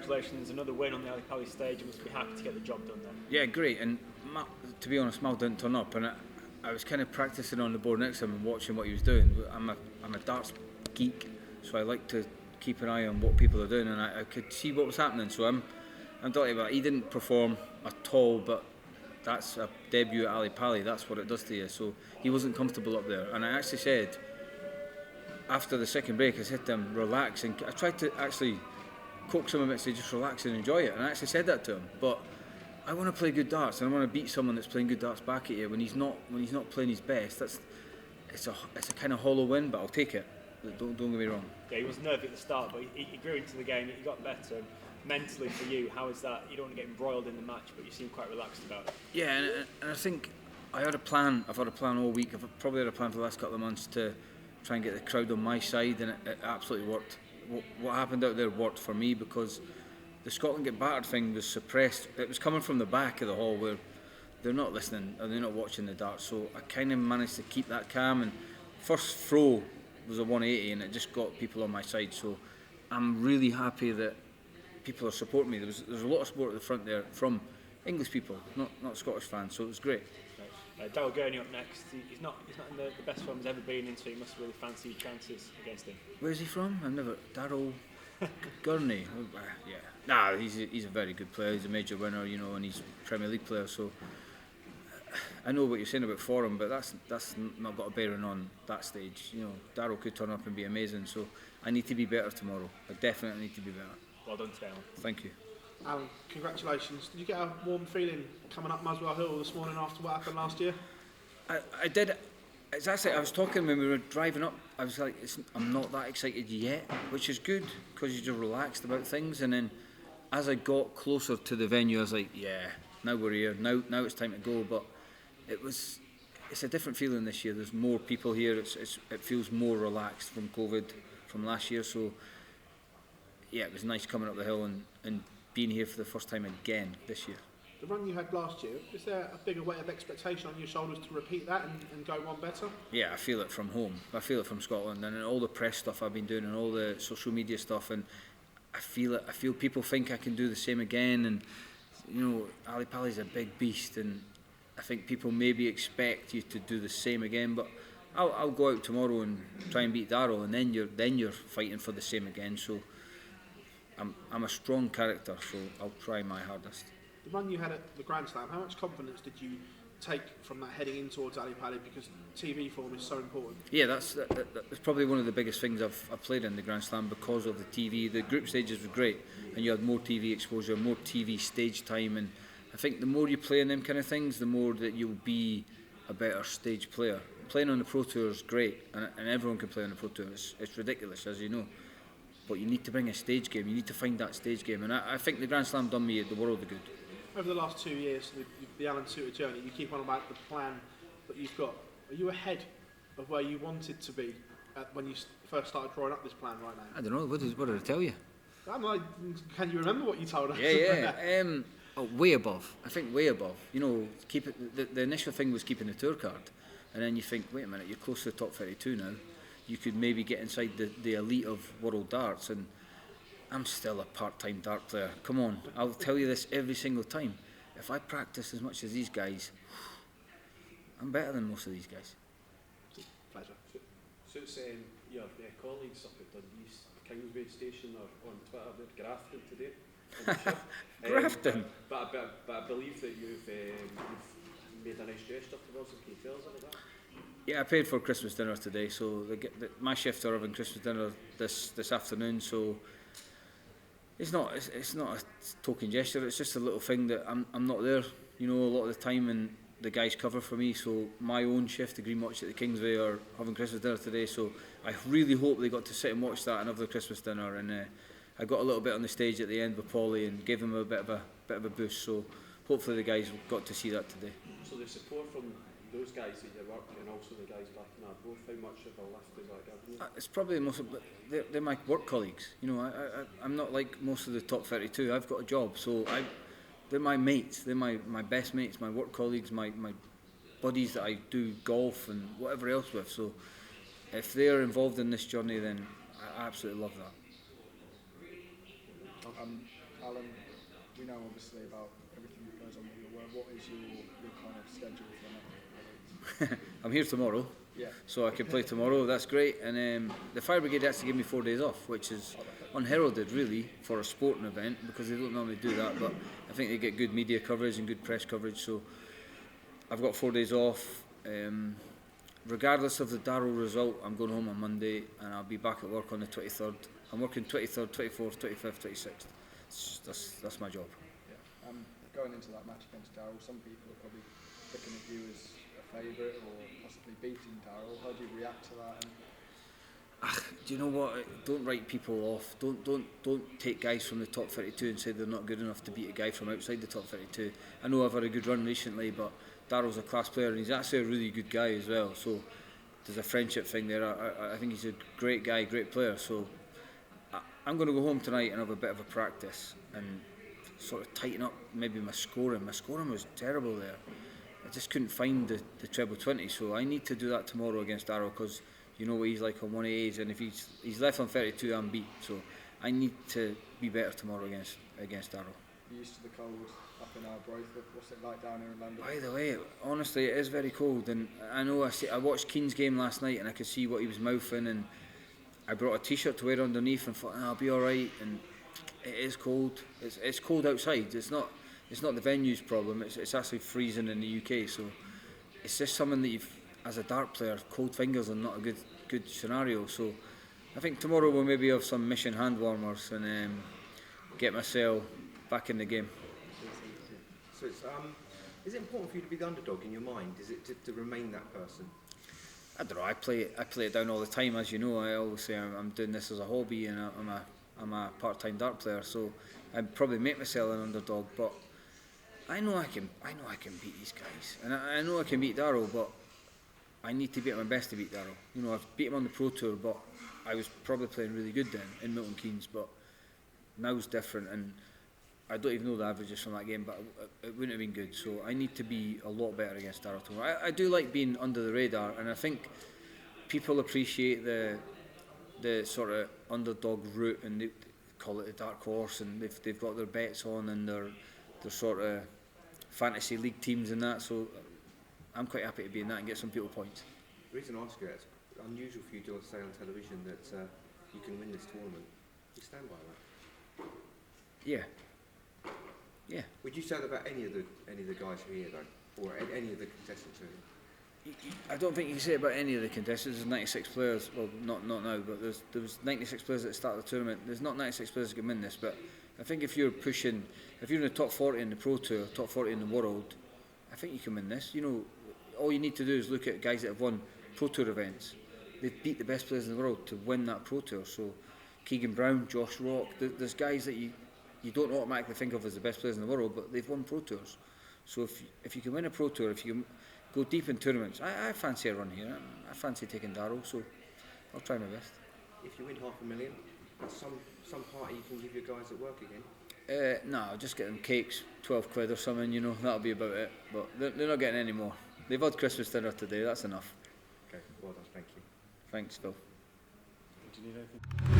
congratulations, another win on the Ali Pali stage. You must be happy to get the job done then. Yeah, great. And to be honest, Mal didn't turn up, and I was kind of practicing on the board next to him and watching what he was doing. I'm a darts geek, so I like to keep an eye on what people are doing, and I could see what was happening. So I'm delighted about it. He didn't perform at all, but that's a debut at Ali Pali. That's what it does to you. So he wasn't comfortable up there, and I actually said after the second break, I said to him, relax, and I tried to actually coax him a bit, say just relax and enjoy it, and I actually said that to him. But I want to play good darts, and I want to beat someone that's playing good darts back at you when he's not playing his best. It's a kind of hollow win, but I'll take it. Don't get me wrong. Yeah, he was nervy at the start, but he grew into the game. He got better. And mentally, for you, how is that? You don't want to get embroiled in the match, but you seem quite relaxed about it. Yeah, and I think I had a plan. I've had a plan all week. I've probably had a plan for the last couple of months to try and get the crowd on my side, and it absolutely worked. What happened out there worked for me because the Scotland get battered thing was suppressed. It was coming from the back of the hall where they're not listening and they're not watching the darts. So I kind of managed to keep that calm. And first throw was a 180, and it just got people on my side. So I'm really happy that people are supporting me. There's a lot of support at the front there from English people, not Scottish fans. So it was great. Daryl Gurney up next. He's not in the best form he's ever been in, so you must really fancy your chances against him. Where's he from? I've never. Daryl Gurney. Yeah. Nah, he's a very good player. He's a major winner, and he's a Premier League player. So I know what you're saying about form, but that's not got a bearing on that stage. Daryl could turn up and be amazing. So I need to be better tomorrow. I definitely need to be better. Well done today, Alan. Thank you. Alan, congratulations. Did you get a warm feeling coming up Muswell Hill this morning after what happened last year? I did. It's actually, I was talking when we were driving up, I was like, I'm not that excited yet, which is good because you're just relaxed about things. And then as I got closer to the venue, I was like, yeah, now we're here, now it's time to go. But it's a different feeling this year. There's more people here. It feels more relaxed from COVID from last year. So yeah, it was nice coming up the hill and being here for the first time again this year. The run you had last year, is there a bigger weight of expectation on your shoulders to repeat that and go one better? Yeah, I feel it from home. I feel it from Scotland and all the press stuff I've been doing and all the social media stuff, and I feel it. I feel people think I can do the same again, and Ali Pali's a big beast, and I think people maybe expect you to do the same again, but I'll go out tomorrow and try and beat Daryl, and then you're fighting for the same again. So I'm a strong character, so I'll try my hardest. The run you had at the Grand Slam, how much confidence did you take from that heading in towards Ali Pali, because TV form is so important? Yeah, that's probably one of the biggest things I've played in the Grand Slam because of the TV. The group stages were great, and you had more TV exposure, more TV stage time, and I think the more you play in them kind of things, the more that you'll be a better stage player. Playing on the Pro Tour is great, and everyone can play on the Pro Tour. It's ridiculous, as you know. But you need to bring a stage game. You need to find that stage game, and I think the Grand Slam done me the world of good. Over the last 2 years, the Alan Soutar journey, you keep on about the plan that you've got. Are you ahead of where you wanted to be when you first started drawing up this plan right now? I don't know. What did I tell you? Can you remember what you told us? Yeah. Way above. I think way above. Keep it. The initial thing was keeping the tour card, and then you think, wait a minute, you're close to the top 32 now. You could maybe get inside the elite of world darts, and I'm still a part-time dart player. Come on, I'll tell you this every single time. If I practice as much as these guys, I'm better than most of these guys. Pleasure. So it's your colleagues up at Dundee's Kingsway station or on Twitter, they're grafting today. Grafting? But I believe that you've made a nice gesture towards them. Can you tell us about that? Yeah, I paid for Christmas dinner today, so my shift are having Christmas dinner this afternoon. So it's not a token gesture. It's just a little thing that I'm not there, a lot of the time, and the guys cover for me. So my own shift, the Green Watch at the Kingsway, are having Christmas dinner today. So I really hope they got to sit and watch that and have their Christmas dinner. And I got a little bit on the stage at the end with Paulie and gave him a bit of a boost. So hopefully the guys got to see that today. So the support from those guys that you work and also the guys back in that booth, how much of a lift does that give you? It's probably the most. They're my work colleagues. I'm not like most of the top 32. I've got a job, so they're my mates. They're my best mates, my work colleagues, my buddies that I do golf and whatever else with. So if they're involved in this journey, then I absolutely love that. Alan, we know obviously about everything that goes on with your work. What is your kind of schedule for the next? I'm here tomorrow, Yeah. so I can play tomorrow. That's great. And the Fire Brigade actually gave me 4 days off, which is unheralded really for a sporting event, because they don't normally do that. But I think they get good media coverage and good press coverage. So I've got 4 days off. Regardless of the Daryl result, I'm going home on Monday, and I'll be back at work on the 23rd. I'm working 23rd, 24th, 25th, 26th. That's my job. Yeah. Going into that match against Daryl, some people are probably looking at you as a favourite or possibly beating Daryl. How do you react to that? Do you know what? Don't write people off. Don't take guys from the top 32 and say they're not good enough to beat a guy from outside the top 32. I know I've had a good run recently, but Daryl's a class player and he's actually a really good guy as well. So there's a friendship thing there. I think he's a great guy, great player. So I'm going to go home tonight and have a bit of a practice and sort of tighten up maybe my scoring. My scoring was terrible there. I just couldn't find the treble 20. So I need to do that tomorrow against Daryl, because you know what he's like on 180s, and if he's left on 32, I'm beat. So I need to be better tomorrow against Daryl. You're used to the cold up in Arbroath. What's it like down here in London? By the way, honestly, it is very cold, and I know I watched Keane's game last night, and I could see what he was mouthing, and I brought a t-shirt to wear underneath and thought, I'll be all right. And it is cold. It's cold outside. It's not the venue's problem. It's actually freezing in the UK. So it's just something that as a dart player, cold fingers are not a good scenario. So I think tomorrow we'll maybe have some mission hand warmers and get myself back in the game. So is it important for you to be the underdog in your mind? Is it to remain that person? I don't know. I play it down all the time, as you know. I always say I'm doing this as a hobby, and I'm a part-time dart player. So I probably make myself an underdog, but I know I can beat these guys, and I know I can beat Daryl, but I need to be at my best to beat Daryl. You know, I've beat him on the Pro Tour, but I was probably playing really good then in Milton Keynes, but now it's different, and I don't even know the averages from that game, but it wouldn't have been good. So I need to be a lot better against Daryl tomorrow. I do like being under the radar, and I think people appreciate the sort of underdog route, and they call it a dark horse, and they've got their bets on, and their sort of fantasy league teams and that. So I'm quite happy to be in that and get some people points. The reason I ask you that, it's unusual for you to say on television that you can win this tournament. You stand by that? Yeah. Would you say that about any of the guys who are here though, or any of the contestants who are here? I don't think you can say it about any of the contestants. There's 96 players. Well, not now, but there was 96 players at the start of the tournament. There's not 96 players that can win this, but I think if you're in the top 40 in the Pro Tour, top 40 in the world, I think you can win this. You know, all you need to do is look at guys that have won Pro Tour events. They've beat the best players in the world to win that Pro Tour. So Keegan Brown, Josh Rock, there's guys that you don't automatically think of as the best players in the world, but they've won Pro Tours. So if you can win a Pro Tour, if you can go deep in tournaments, I fancy a run here. I fancy taking Daryl, so I'll try my best. If you win $500,000, some party you can give your guys at work again? No, I'll just get them cakes, 12 quid or something, you know, that'll be about it. But they're not getting any more. They've had Christmas dinner today, that's enough. Okay, well done, thank you. Thanks, Phil. Do you need anything?